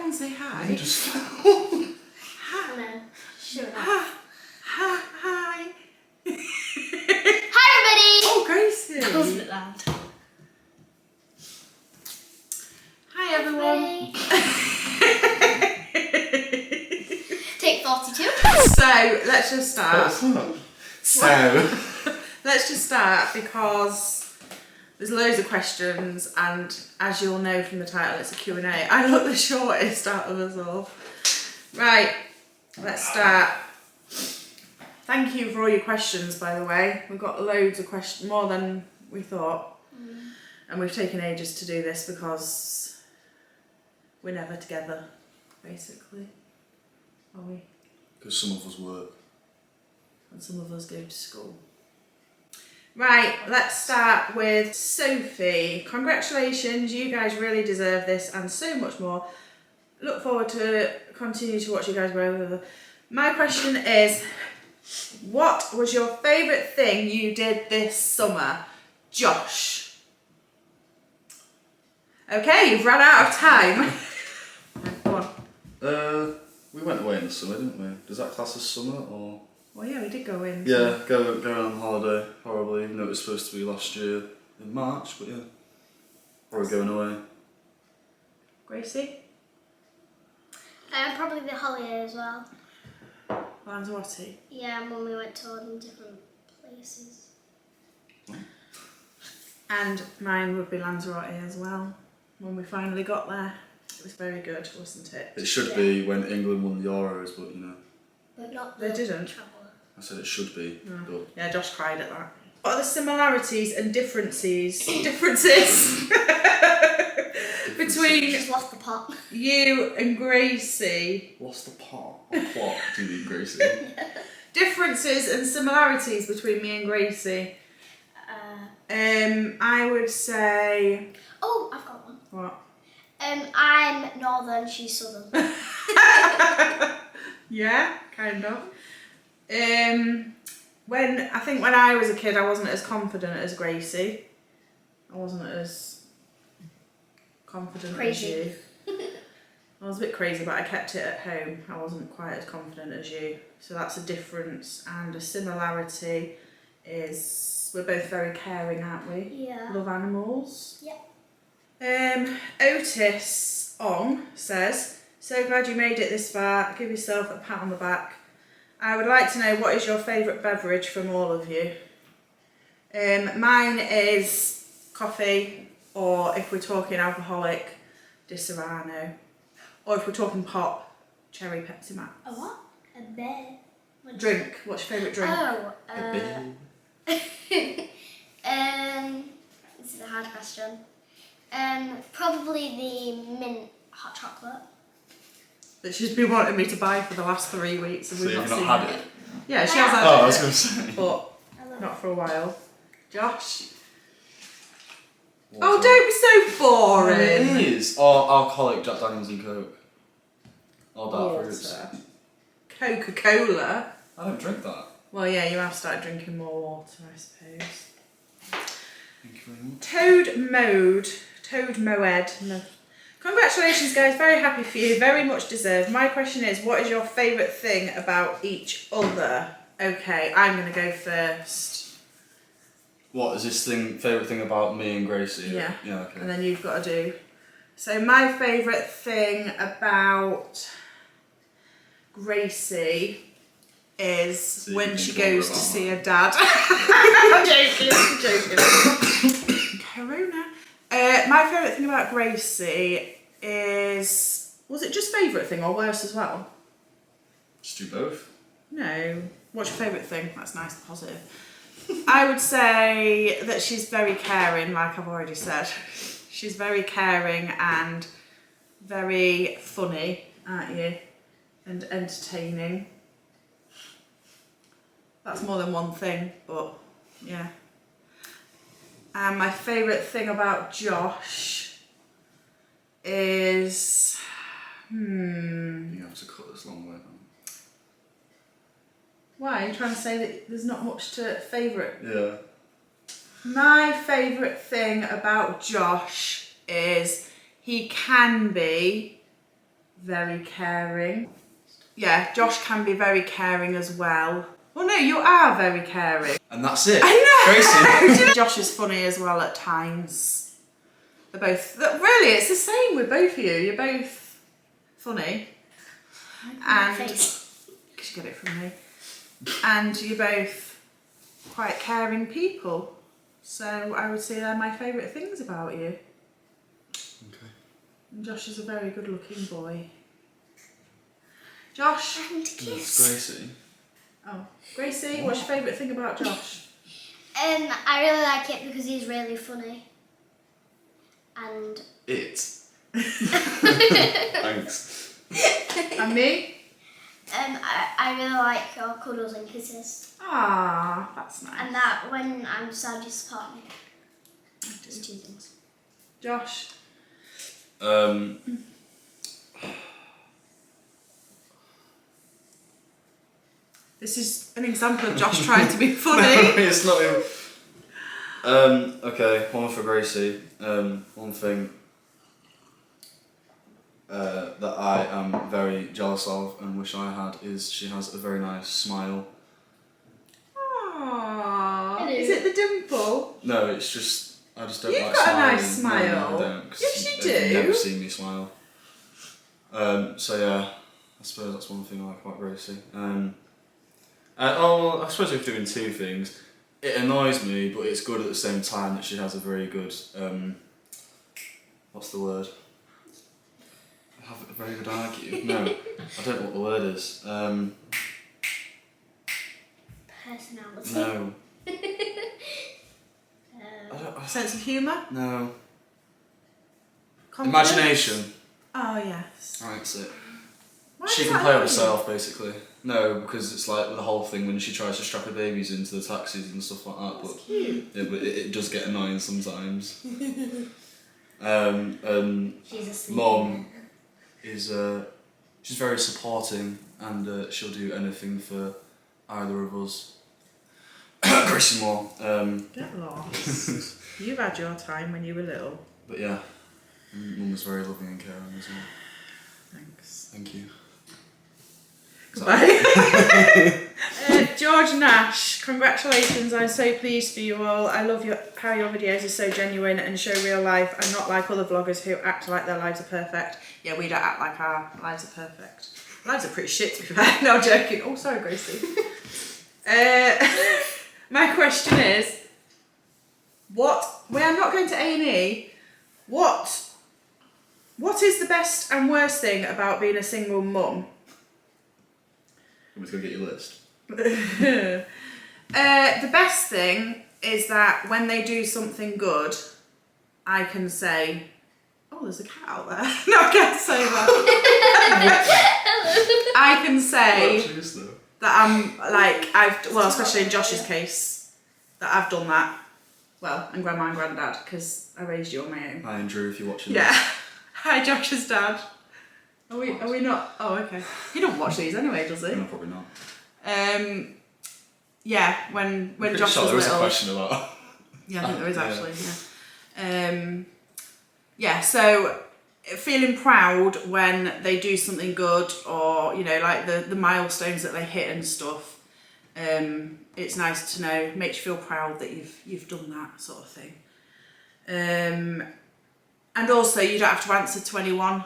and say hi. You just Hi. No, sure not. Hi. Hi everybody! Oh, Gracie. That was a bit loud. Hi, everyone. Take 42. So, let's just start. So. Let's just start because there's loads of questions, and as you'll know from the title, it's a Q&A. I look the shortest out of us all. Right, let's start. Thank you for all your questions, by the way. We've got loads of questions, more than we thought. And we've taken ages to do this because we're never together, basically. Are we? Because some of us work. And some of us go to school. Right, let's start with Sophie. Congratulations, you guys really deserve this and so much more. Look forward to continue to watch you guys grow. My question is, what was your favourite thing you did this summer? Josh. Okay, you've run out of time. Go on. We went away in the summer, didn't we? Does that class as summer or? Well, yeah, we did go in. Yeah, go on holiday, probably, even though it was supposed to be last year in March, but yeah. Probably going away. Gracie? Probably the holiday as well. Lanzarote? Yeah, when we went to all the different places. And mine would be Lanzarote as well. When we finally got there, it was very good, wasn't it? It should be when England won the Euros, but you know. But not They the didn't. traveller. I said it should be, but Yeah, Josh cried at that. What are the similarities and differences between Just lost the pot. you and Gracie? what's the part or plot do you mean, Gracie? Differences and similarities between me and Gracie. I would say. Oh, I've got one. What? I'm northern, she's southern. Yeah, kind of. When I was a kid, I wasn't as confident as Gracie. I wasn't as confident Crazy. as you. I was a bit crazy, but I kept it at home. I wasn't quite as confident as you. So that's a difference. And a similarity is we're both very caring, aren't we? Yeah. Love animals. Yep. Otis Ong says, so glad you made it this far. Give yourself a pat on the back. I would like to know what is your favourite beverage from all of you. Mine is coffee, or if we're talking alcoholic, Di Serrano. Or if we're talking pop, cherry Pepsi Max. A what? A bear. Drink. What's your favourite drink? Oh, A bit. this is a hard question. Probably the mint hot chocolate. That she's been wanting me to buy for the last 3 weeks and So we've you've not not seen had it. it? Yeah, she has had Oh, it. I was going to say. But I love not for a while. Josh? Water. Oh, don't be so boring. It is. Or alcoholic Jack Daniels and Coke. Or dark fruits. Water. Coca-Cola. I don't drink that. Well, yeah, you have started drinking more water, I suppose. Thank you very much. Toad Moed. No. Congratulations, guys. Very happy for you. Very much deserved. My question is, what is your favourite thing about each other? Okay, I'm going to go first. What is this favourite thing about me and Gracie? Yeah. Yeah, okay. And then you've got to do. So my favourite thing about Gracie is So you when can she think goes more to about see her dad. I'm joking. Corona. My favourite thing about Gracie is, was it just favourite thing or worse as well? Just do both. No. What's your favourite thing? That's nice and positive. I would say that she's very caring, like I've already said. She's very caring and very funny, aren't you? And entertaining. That's more than one thing, but yeah. And my favourite thing about Josh is... You have to cut this long way down. Why? Are you trying to say that there's not much to favourite? Yeah. My favourite thing about Josh is he can be very caring. Yeah, Josh can be very caring as well. Well, no, you are very caring. And that's it. I know. Gracie. Josh is funny as well at times. They're both. Really, it's the same with both of you. You're both funny. And because you get it from me. And you're both quite caring people. So I would say they're my favourite things about you. Okay. And Josh is a very good looking boy. Josh? That's Gracie. Oh, Gracie, what's your favourite thing about Josh? I really like it because he's really funny. And Thanks. And me? I really like your cuddles and kisses. Ah, that's nice. And that when I'm sad, you support me. I Just do. 2 things. Josh? This is an example of Josh trying to be funny. It's not even. Okay, one for Gracie. One thing that I am very jealous of and wish I had is she has a very nice smile. Aww. Hello. Is it the dimple? No, it's just I just don't You've like got a smiling. nice smile. No, I don't. 'Cause Yes, you they've do. never seen me smile. So yeah, I suppose that's one thing I like about Gracie. I suppose we're doing 2 things. It annoys me, but it's good at the same time that she has a very good. What's the word? Have a very good argue. No, I don't know what the word is. Personality. No. I don't, Sense of humour? no. Confidence? Imagination. Oh, yes. That's it. Why She does can that play with annoy you? herself, basically. No, because it's like the whole thing when she tries to strap her babies into the taxis and stuff like that. But Cute. yeah, but it does get annoying sometimes. She's asleep. Mom is she's very supporting and she'll do anything for either of us. Gracie more. Get lost. You've had your time when you were little. But yeah, Mum was very loving and caring as well. Thanks. Thank you. Goodbye. George Nash, congratulations, I'm so pleased for you all. I love how your videos are so genuine and show real life and not like other vloggers who act like their lives are perfect. Yeah, we don't act like our lives are perfect. Lives are pretty shit, to be fair. No, I'm joking. Oh, sorry, Gracie. My question is, I'm not going to A&E, what is the best and worst thing about being a single mum? I'm just going to get your list. The best thing is that when they do something good, I can say, oh, there's a cat out there. No, I can't say that. I can say that I'm like, especially in Josh's case, that I've done that. Well, and Grandma and Granddad, because I raised you on my own. Hi Andrew, if you're watching Yeah. this. Hi, Josh's dad. Are we not? Oh, okay. He don't watch these anyway, does he? No, probably not. Yeah, when Josh Sure, was there is a little. question about. Yeah, I think there is actually. Yeah. Yeah. So feeling proud when they do something good, or like the milestones that they hit and stuff. It's nice to know. Makes you feel proud that you've done that sort of thing. And also you don't have to answer to anyone.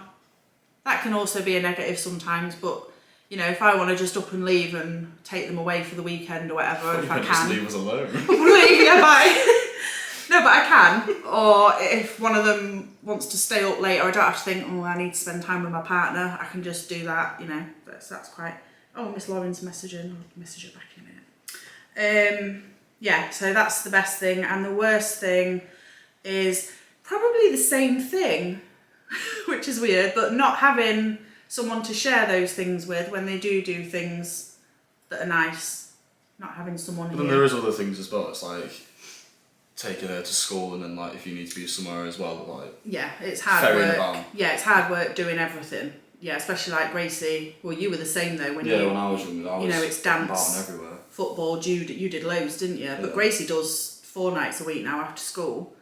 That can also be a negative sometimes, but if I want to just up and leave and take them away for the weekend or whatever, if I can. Just leave us alone. Leave, yeah, bye. No, but I can. Or if one of them wants to stay up later, I don't have to think, oh, I need to spend time with my partner. I can just do that, That's quite. Oh, Miss Lauren's messaging. I'll message her back in a minute. Yeah, so that's the best thing. And the worst thing is probably the same thing, which is weird, but not having someone to share those things with when they do things that are nice. Not having someone But here. then there is other things as well. It's like taking her to school, and then like if you need to be somewhere as well, like yeah, it's hard ferrying work. about. Yeah, it's hard work doing everything. Yeah, especially like Gracie. Well, you were the same though when when I was younger, I was it's dance, about everywhere. football. You did loads, didn't you? But Yeah. Gracie does 4 nights a week now after school.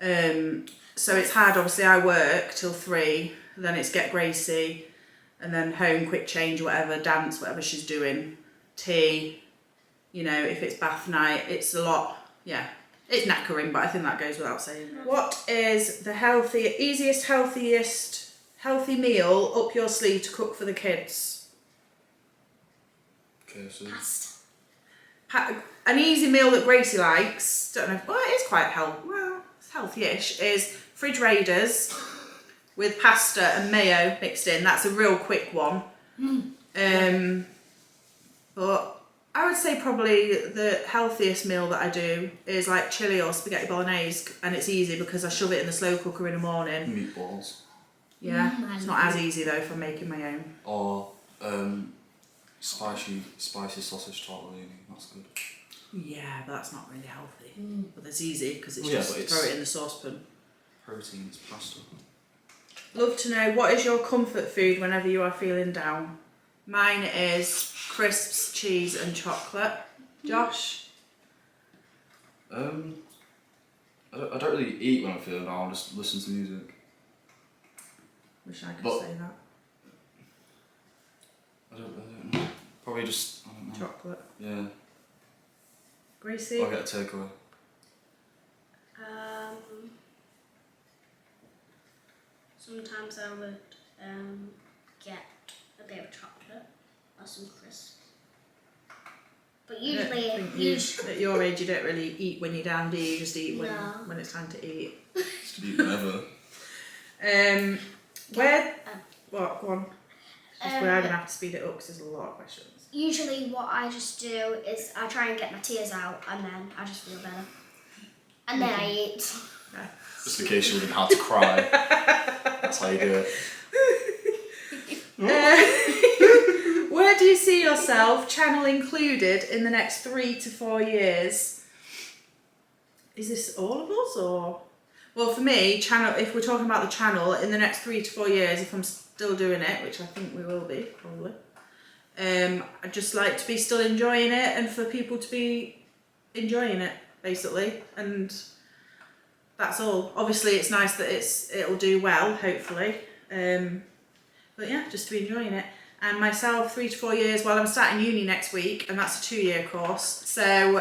So it's hard. Obviously, I work till 3. Then it's get Gracie. And then home, quick change, whatever, dance, whatever she's doing, tea, you know, if it's bath night, it's a lot, yeah. It's knackering, but I think that goes without saying. What is the easiest, healthy meal up your sleeve to cook for the kids? KFC. Pasta. An easy meal that Gracie likes, don't know, well, it is quite it's healthy-ish, is fridge raiders with pasta and mayo mixed in. That's a real quick one. But I would say probably the healthiest meal that I do is like chili or spaghetti bolognese, and it's easy because I shove it in the slow cooker in the morning. Meatballs. Yeah, it's not as easy though if I'm making my own. Or spicy sausage tortellini. That's good. Yeah, but that's not really healthy. But it's easy because it's Well, yeah, just but it's- throw it in the saucepan. Protein, it's pasta. Love to know, what is your comfort food whenever you are feeling down? Mine is crisps, cheese and chocolate. Josh? I don't really eat when I'm feeling down, I just listen to music. Wish I could But- say that. I don't know. Probably just, I don't know. Chocolate. Yeah. Gracie? I'll get a takeaway. Sometimes I would get a bit of chocolate or some crisps. But usually, At your age, you don't really eat when you're down, do you? You just eat No. when it's time to eat. Just eat whatever. What? Go on. We're going to have to speed it up because there's a lot of questions. Usually what I just do is I try and get my tears out and then I just feel better. And then I eat. Just in case you wouldn't have to cry. That's how you do it. Where do you see yourself, channel included, in the next 3 to 4 years? Is this all of us or? Well, for me, channel. If we're talking about the channel, in the next 3 to 4 years, if I'm still doing it, which I think we will be probably, I'd just like to be still enjoying it, and for people to be enjoying it, basically, and that's all. Obviously, it's nice that it'll do well, hopefully, but yeah, just to be enjoying it. And myself, 3 to 4 years. Well, I'm starting uni next week, and that's a 2-year course. So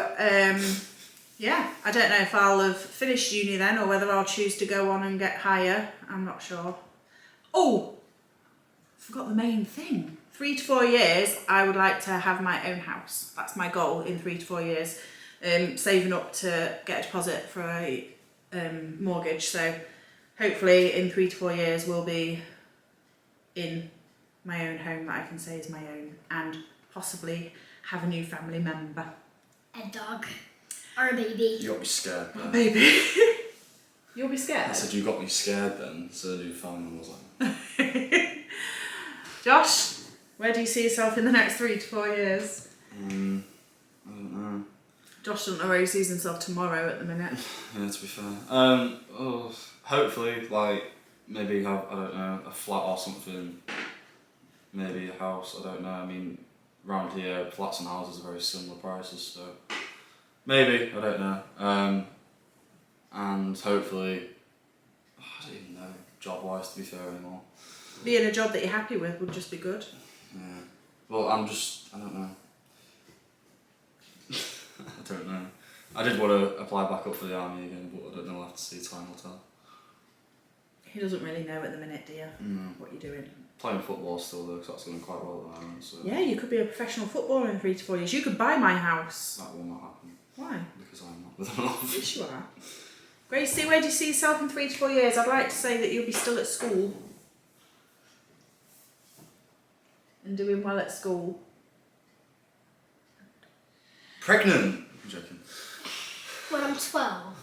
yeah, I don't know if I'll have finished uni then, or whether I'll choose to go on and get higher. I'm not sure. Oh, forgot the main thing. 3 to 4 years, I would like to have my own house. That's my goal in 3 to 4 years. Saving up to get a deposit for a mortgage. So hopefully in 3 to 4 years we'll be in my own home that I can say is my own, and possibly have a new family member. A dog. Or a baby. You got me scared then. Baby. You'll be scared? I said you got me scared then, so you found was like... Josh, where do you see yourself in the next 3 to 4 years? I don't know. Josh doesn't know where he sees himself tomorrow at the minute. Yeah, to be fair. Hopefully, like, maybe have, I don't know, a flat or something. Maybe a house, I don't know. I mean, around here, flats and houses are very similar prices, so... Maybe, I don't know. And hopefully, I don't even know, job-wise to be fair anymore. Being a job that you're happy with would just be good. Yeah. Well, I don't know. I don't know. I did want to apply back up for the army again, but I don't know, I'll have to see, time will tell. He doesn't really know at the minute, do you? No. What you're doing. Playing football still though, because that's going quite well at the moment, so... Yeah, you could be a professional footballer in 3 to 4 years. You could buy my house. That will not happen. Why? Because I'm not with enough. Yes, you are. Gracie, where do you see yourself in 3 to 4 years? I'd like to say that you'll be still at school. And doing well at school. Pregnant! I'm joking. When I'm 12.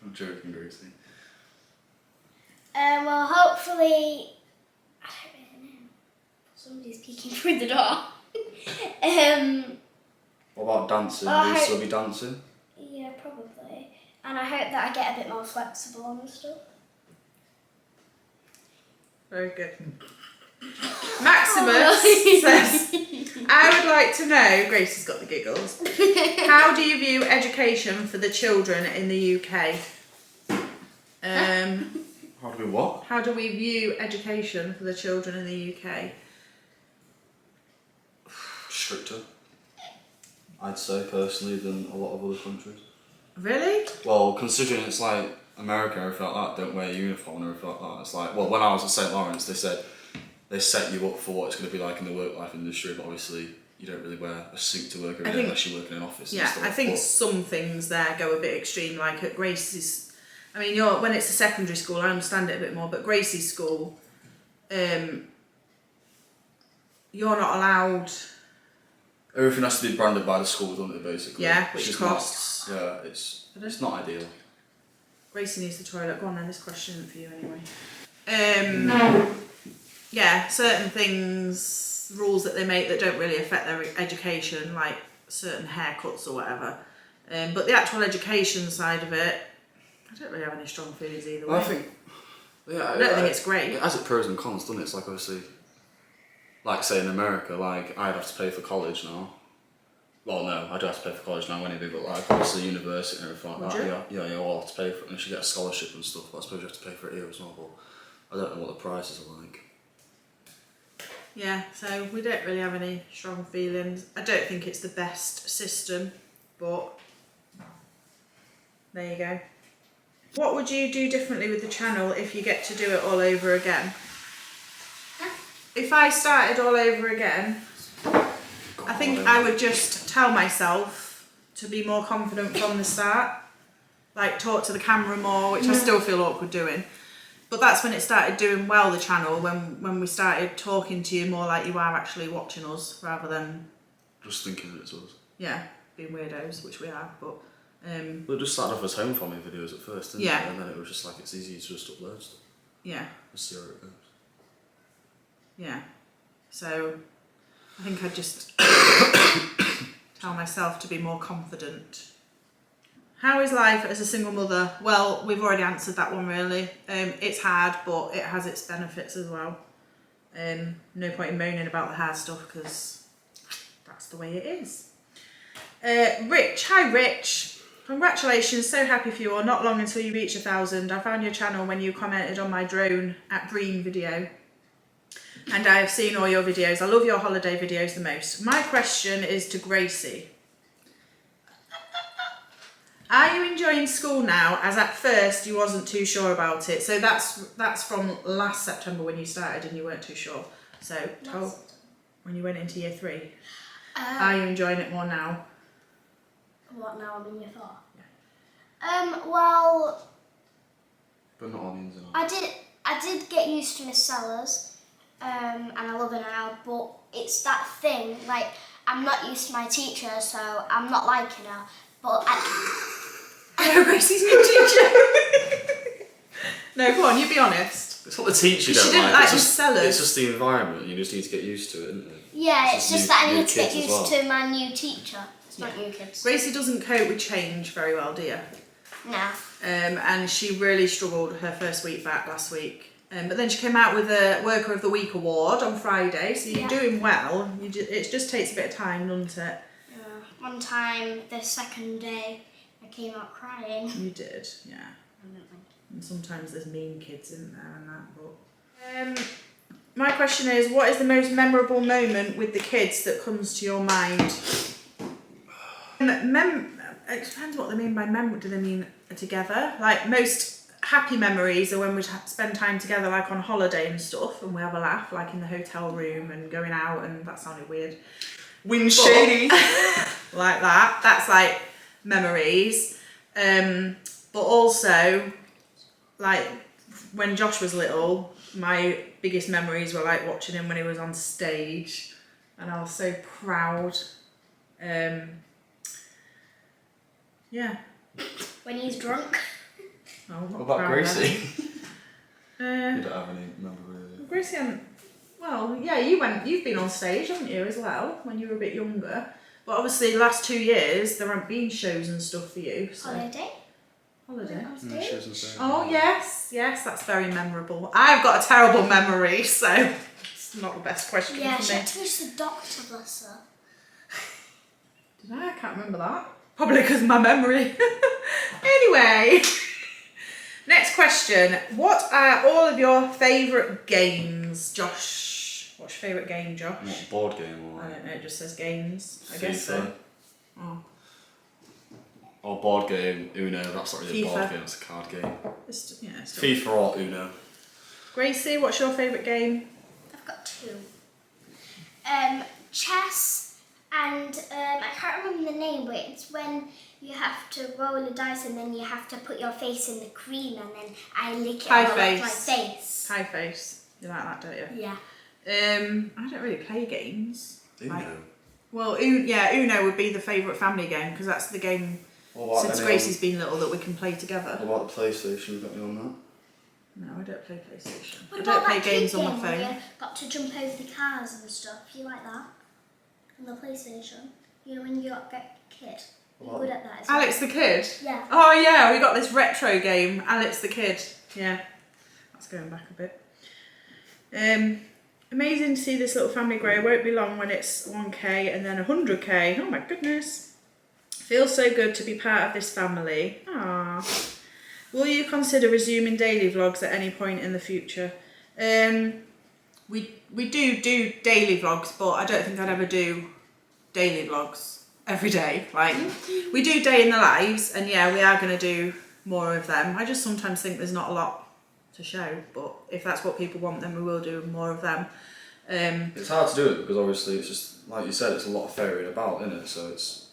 I'm joking, Gracie. Well, hopefully... I don't really know. Somebody's peeking through the door. What about dancing? Well, Will you still be dancing? Yeah, probably. And I hope that I get a bit more flexible on stuff. Very good. Maximus says, I would like to know, Gracie's got the giggles, how do you view education for the children in the UK? How do we what? How do we view education for the children in the UK? stricter, I'd say personally, than a lot of other countries. Really? Well, considering it's like America and everything like that, don't wear a uniform and everything like that. It's like, well, when I was at St. Lawrence, they said they set you up for what it's going to be like in the work life industry, but obviously you don't really wear a suit to work every day unless you work in an office. Yeah, and stuff. I think some things there go a bit extreme, like at Gracie's. I mean, when it's a secondary school, I understand it a bit more, but Gracie's school, you're not allowed. Everything has to be branded by the school, doesn't it, basically? Yeah, which It's costs. it's not ideal. Gracie needs the toilet. Go on then, this question isn't for you anyway. Yeah, certain things, rules that they make that don't really affect their education, like certain haircuts or whatever. But the actual education side of it, I don't really have any strong feelings either way. Well, I think, I don't think it's great. It has its pros and cons, doesn't it? It's like obviously, like say in America, like I'd have to pay for college now. Well, no, I do have to pay for college now anyway, but like obviously university and everything like that, you all have to pay for it unless you get a scholarship and stuff, but I suppose you have to pay for it here as well, but I don't know what the prices are like. Yeah, so we don't really have any strong feelings. I don't think it's the best system, but there you go. What would you do differently with the channel if you get to do it all over again? If I started all over again, I think I would just tell myself to be more confident from the start. Like talk to the camera more, which I still feel awkward doing. But that's when it started doing well, the channel, when we started talking to you more like you are actually watching us rather than... Just thinking that it's us. Yeah, being weirdos, which we are, but... Well, it just started off as home farming videos at first, didn't it? And then it was just like, it's easy to just upload stuff. Yeah. Let's see how it goes. Yeah. So, I think I'd just tell myself to be more confident. How is life as a single mother? Well, we've already answered that one really. It's hard, but it has its benefits as well. No point in moaning about the hard stuff because that's the way it is. Rich, hi Rich. Congratulations, so happy for you all. Not long until you reach 1,000. I found your channel when you commented on my drone at Green video. And I have seen all your videos. I love your holiday videos the most. My question is to Gracie. Are you enjoying school now, as at first you wasn't too sure about it? So that's from last September when you started and you weren't too sure. So when you went into year 3. Are you enjoying it more now? What now? I'm in year 4. Yeah. Well, but not on the ins and outs. I did get used to Miss Sellers, and I love her now. But it's that thing, like I'm not used to my teacher, so I'm not liking her. But Oh, Gracie's new teacher. No, go on, you be honest. It's not the teacher you She don't didn't like. like Miss Sellers. It's just the environment. You just need to get used to it, isn't it? Yeah, it's just that I need to get kids as used well. to my new teacher. It's not new kids. Gracie doesn't cope with change very well, do you? No. And she really struggled her first week back last week. But then she came out with a Worker of the Week award on Friday, so you're doing well. It just takes a bit of time, doesn't it? Yeah. One time, the second day, I came out crying. You did, yeah. And sometimes there's mean kids in there and that. But my question is, what is the most memorable moment with the kids that comes to your mind? It depends what they mean by memory. Do they mean together? Like most happy memories are when we spend time together, like on holiday and stuff, and we have a laugh, like in the hotel room and going out, and that sounded weird. Wind shady. Like that. That's like memories. But also, like when Josh was little, my biggest memories were like watching him when he was on stage, and I was so proud. Yeah. When he's drunk. Oh, I'm not What about proud of Gracie? that. You don't have any memories. Gracie, well, yeah, you've been on stage, haven't you, as well, when you were a bit younger. But obviously, the last 2 years, there haven't been shows and stuff for you. So. Holiday. Holiday. Oh, Oh, yes, that's very memorable. I've got a terrible memory, so it's not the best question yeah, for she me. had to go to the doctor, bless her. Did I? I can't remember that. Probably because of my memory. Anyway, next question. What are all of your favourite games, Josh? What's your favourite game, Josh? What, board game or? I don't know, it just says games. I guess FIFA. so. Oh. Or board game, Uno. That's not really a FIFA. board game, it's a card game. It's FIFA or Uno. Gracie, what's your favourite game? I've got two. Chess and I can't remember the name, but it's when you have to roll a dice and then you have to put your face in the cream and then I lick it all up my face. Pie face. You like that, don't you? Yeah. I don't really play games. Uno. Well, Uno would be the favourite family game because that's the game since Gracie's been little that we can play together. What about the PlayStation? You got me on that? No, I don't play PlayStation. What I don't about play that games kid on my game phone. where you got to jump over the cars and stuff? You like that? On the PlayStation? You know when you get kid? You're good at that as well. Alex the Kid? Yeah. Oh yeah, we got this retro game, Alex the Kid. Yeah, that's going back a bit. Amazing to see this little family grow. It won't be long when it's 1k and then 100k. Oh my goodness. Feels so good to be part of this family. Ah. Will you consider resuming daily vlogs at any point in the future? We do daily vlogs, but I don't think I'd ever do daily vlogs every day. Like, we do day in the lives, and yeah, we are going to do more of them. I just sometimes think there's not a lot to show, but if that's what people want, then we will do more of them. It's hard to do it because obviously it's just, like you said, it's a lot of ferrying about, isn't it? So it's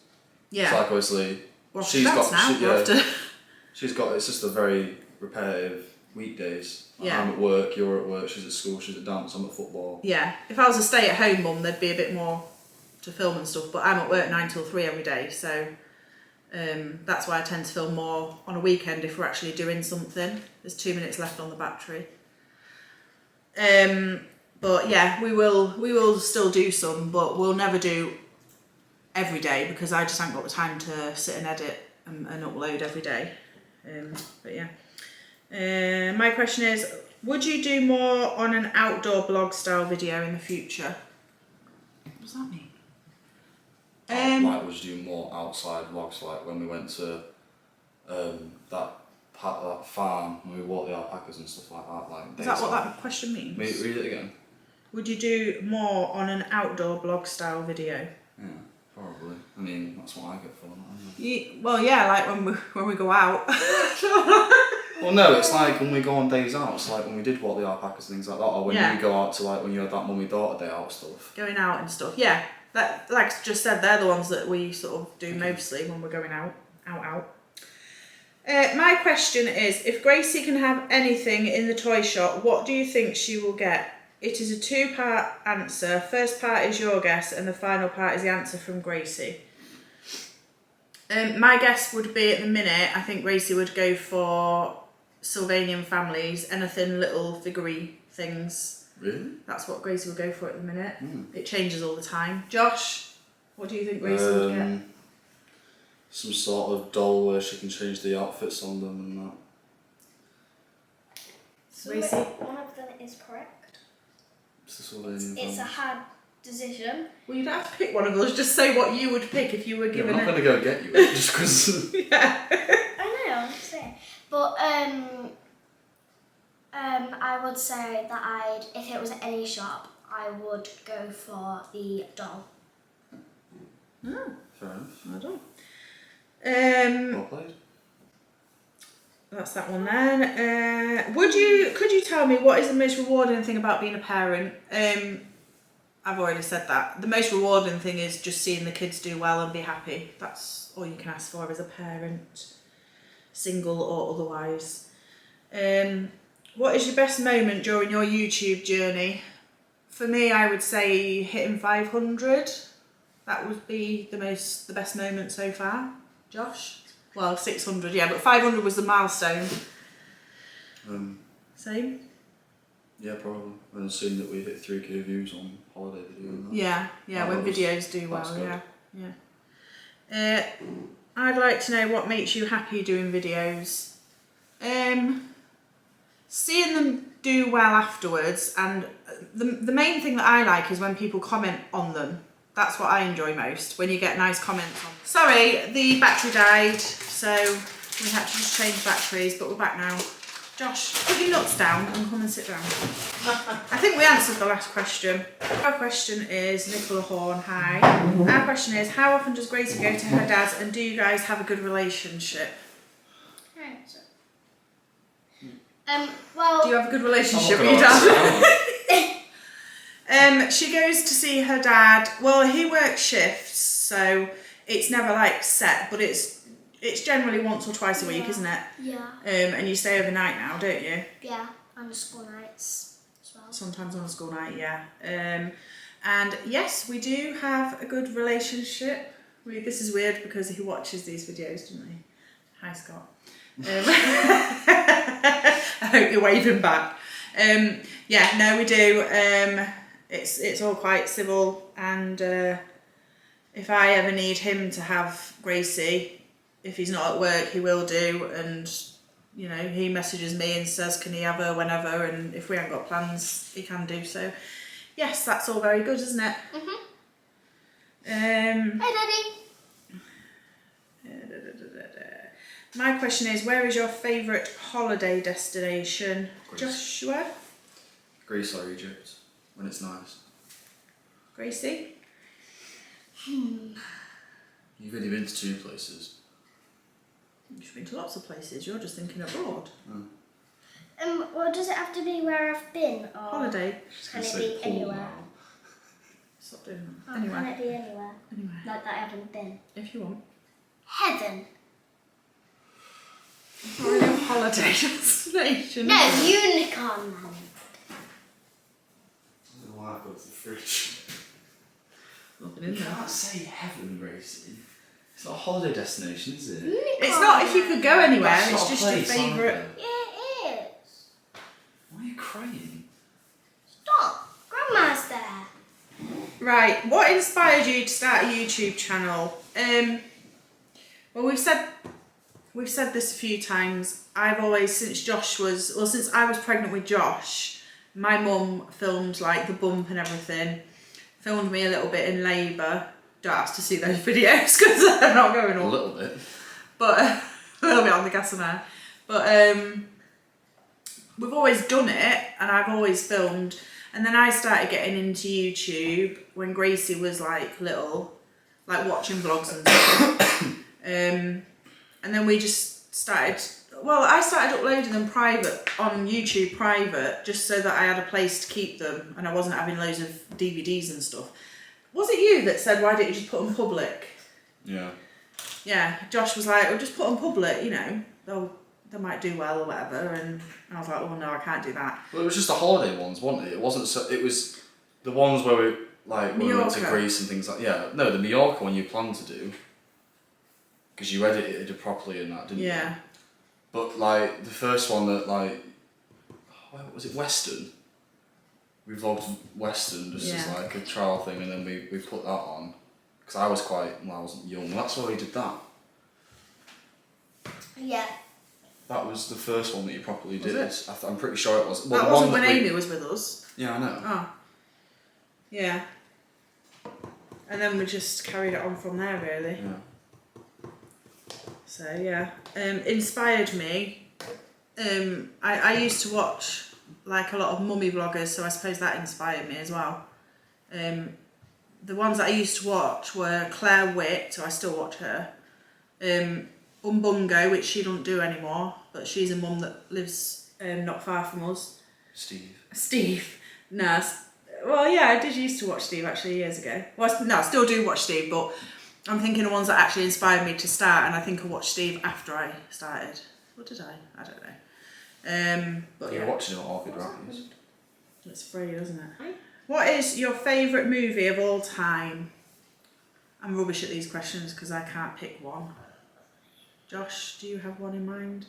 like obviously she's got, it's just a very repetitive weekdays. Yeah. I'm at work, you're at work, she's at school, she's at dance, I'm at football. Yeah, if I was a stay-at-home mum, there'd be a bit more to film and stuff, but I'm at work 9 till 3 every day, so that's why I tend to film more on a weekend if we're actually doing something. There's 2 minutes left on the battery. But yeah, we will still do some, but we'll never do every day because I just haven't got the time to sit and edit and upload every day. But yeah. My question is, would you do more on an outdoor blog style video in the future? What does that mean? Like, would you do more outside vlogs, like when we went to that farm when we walked the alpacas and stuff like that? Like, is that what that question means? Read it again. Would you do more on an outdoor blog style video? Yeah, probably. I mean, that's what I get from it. Well, yeah, like when we go out. Well, no, it's like when we go on days out. It's like when we did walk the alpacas and things like that, or when you go out to, like, when you had that mummy daughter day out stuff. Going out and stuff, yeah. That, like I just said, they're the ones that we sort of do mostly when we're going out. My question is, if Gracie can have anything in the toy shop, what do you think she will get? It is a 2-part answer. First part is your guess, and the final part is the answer from Gracie. My guess would be, at the minute, I think Gracie would go for Sylvanian families, anything little figurine things. Really? That's what Gracie would go for at the minute. It changes all the time. Josh, what do you think Gracie would get? Some sort of doll where she can change the outfits on them and that. So Gracie? one of them is correct. It's a hard decision. Well, you don't have to pick one of those. Just say what you would pick if you were given I'm not going to go get you just because. Yeah. I know, I'm just saying. But I would say that if it was at any shop, I would go for the doll. Oh, fair enough. I don't. Well played. That's that one then. Could you tell me what is the most rewarding thing about being a parent? I've already said that. The most rewarding thing is just seeing the kids do well and be happy. That's all you can ask for as a parent, single or otherwise. What is your best moment during your YouTube journey? For me, I would say hitting 500. That would be the best moment so far. Josh? Well, 600, yeah, but 500 was the milestone. Same? Yeah, probably. And seeing that we hit 3k views on holiday video and that. Yeah, when videos do well, yeah. I'd like to know what makes you happy doing videos. Seeing them do well afterwards, and the main thing that I like is when people comment on them. That's what I enjoy most, when you get nice comments on. Sorry, the battery died, so we had to just change batteries, but we're back now. Josh, put your nuts down and come and sit down. I think we answered the last question. Our question is Nicola Horn, hi. Our question is, how often does Gracie go to her dad's and do you guys have a good relationship? Well... Do you have a good relationship with your dad? She goes to see her dad. Well, he works shifts, so it's never like set, but it's generally once or twice a week, isn't it? Yeah. And you stay overnight now, don't you? Yeah, on the school nights as well. Sometimes on a school night, yeah. And yes, we do have a good relationship. This is weird because he watches these videos, doesn't he? Hi, Scott. I hope you're waving back. Yeah, no, we do. It's all quite civil, and if I ever need him to have Gracie, if he's not at work, he will do, and you know, he messages me and says can he have her whenever, and if we haven't got plans, he can do so. Yes, that's all very good, isn't it? Hi, Daddy. My question is, where is your favourite holiday destination? Greece. Joshua? Greece or Egypt, when it's nice. Gracie? You've only been to 2 places. You've been to lots of places, you're just thinking abroad. Well, does it have to be where I've been? Or Holiday. can it be anywhere? Stop doing that. Oh, Anywhere. Can it be anywhere? Anywhere. Like that I haven't been? If you want. Heaven. Or a holiday destination. No, Unicorn Land. I don't know why I've got to the fridge. Nothing in You there. can't say heaven, Gracie. It's not a holiday destination, is it? Unicorn It's not if you could go anywhere, That's it's not a just your place, favourite. either. Yeah, it is. Why are you crying? Stop. Grandma's there. Right, what inspired you to start a YouTube channel? Well, we've said this a few times. I've always, since I was pregnant with Josh, my mum filmed like the bump and everything, filmed me a little bit in labour. Don't ask to see those videos because they're not going on. A little bit. But a little bit on the gas and air. But we've always done it, and I've always filmed. And then I started getting into YouTube when Gracie was like little, like watching vlogs and stuff. And then we just started. Well, I started uploading them private on YouTube, private, just so that I had a place to keep them, and I wasn't having loads of DVDs and stuff. Was it you that said, why don't you just put them public? Yeah. Yeah, Josh was like, well, just put them public, you know, they might do well or whatever, and I was like, oh no, I can't do that. Well, it was just the holiday ones, wasn't it? It wasn't so. It was the ones where we when we went to Greece and things like. Yeah, no, the Mallorca one you planned to do, because you edited it properly and that, didn't you? Yeah. But like the first one that like, what was it, Western? We vlogged Western just as like a trial thing, and then we put that on because I wasn't young. That's why we did that. Yeah. That was the first one that you properly did. Was I'm pretty sure it was. Well, that wasn't when Amy was with us. Yeah, I know. Oh. Yeah. And then we just carried it on from there, really. Yeah. So yeah, inspired me. I used to watch like a lot of mummy vloggers, so I suppose that inspired me as well. The ones that I used to watch were Claire Witt, so I still watch her. Umbungo, which she don't do anymore, but she's a mum that lives not far from us. Steve. No, well yeah, I did used to watch Steve actually years ago. Well, no, I still do watch Steve, but I'm thinking of ones that actually inspired me to start, and I think I watched Steve after I started. What did I? I don't know. But You're yeah. watching it on Orchid Rockies. It's free, isn't it? What is your favourite movie of all time? I'm rubbish at these questions because I can't pick one. Josh, do you have one in mind?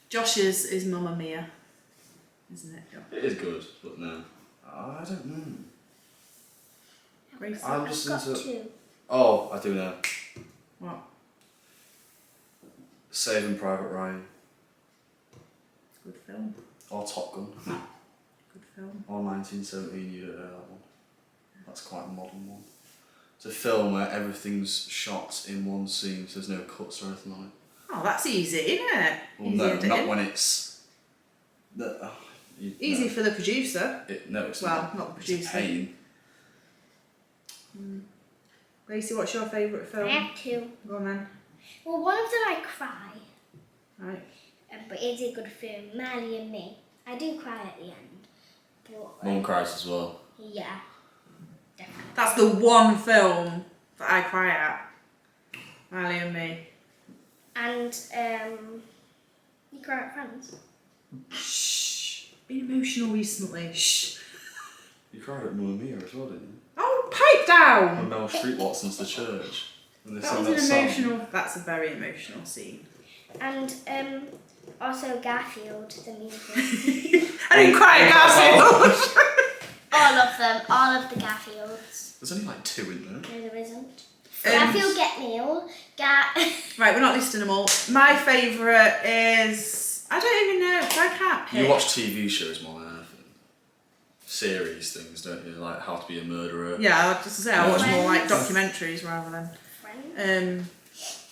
Josh's is Mamma Mia, isn't it, Josh? It is good, but no. I don't know. Gracie? I'm I've just got into. 2. Oh, I do know. What? Saving Private Ryan. Good film. Or Top Gun. Good film. Or 1917, you don't know that one. That's quite a modern one. It's a film where everything's shot in one scene, so there's no cuts or anything on it. Oh, that's easy, isn't it? Well, Easy no, editing. not when it's... Easy for the producer. No, it's Well, not. not the It's producer. a pain. Gracie, what's your favourite film? I have two. Go on then. Well, one of them I cry, Right. but it's a good film, Marley and Me. I do cry at the end, but Mum cries as well. yeah, definitely. That's the one film that I cry at. Marley and Me. And you cry at Friends. Shh. Been emotional recently. Shh. You cried at Mamma Mia as well, didn't you? Oh, pipe down! When Mel Street walks into the church. And they That sing was that an song. emotional. That's a very emotional scene. And also Garfield, the musical. I didn't cry at Garfield. all of the Garfields. There's only like 2 in there. No, there isn't. Garfield Get Meal. Right, we're not listing them all. My favourite is... I don't even know, 'cause I can't pick. You watch TV shows more than anything. Series things, don't you? Like How to Be a Murderer. Yeah, I was just to say, I watch more like Friends. documentaries rather than... Friends.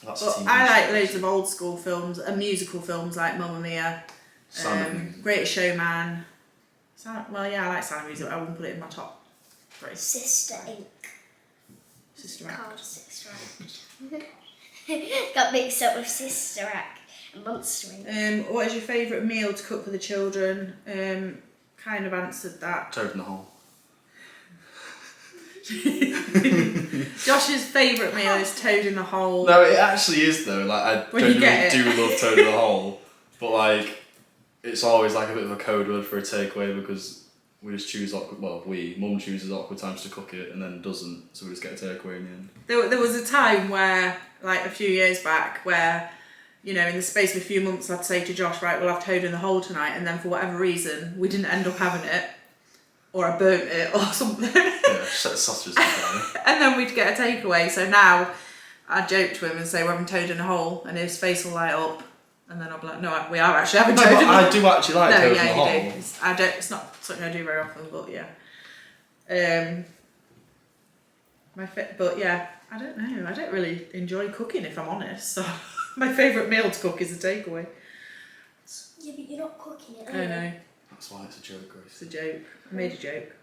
That's a But TV I like show. loads of old school films and musical films like Mamma Mia, Greatest Showman. Well, yeah, I like Sound of Music. I wouldn't put it in my top 3. Sister Inc. Sister Act. Called Sister Act. Got mixed up with Sister Act and Monster Inc. What is your favourite meal to cook for the children? Kind of answered that. Toad in the Hole. Josh's favourite meal is Toad in the Hole. No, it actually is though. Like I When you get genuinely do love Toad in the Hole, but like it's always like a bit of a code word for a takeaway because we just choose awkward. Well, Mum chooses awkward times to cook it and then doesn't, so we just get a takeaway in the end. There was a time where, like a few years back, where, you know, in the space of a few months, I'd say to Josh, right, we'll have Toad in the Hole tonight, and then for whatever reason, we didn't end up having it, or I burnt it, or something. Yeah, set the sausages on fire. And then we'd get a takeaway. So now I joke to him and say we're having Toad in a Hole, and his face will light up, and then I'll be like, no, we are actually having No, Toad but in the Hole. I do actually like No, Toad in the yeah, Hole. you do. I don't. It's not something I do very often, but yeah. But yeah, I don't know. I don't really enjoy cooking, if I'm honest. So my favourite meal to cook is a takeaway. Yeah, but you're not cooking it. I know. That's why it's a joke, Grace. It's a joke. I made a joke.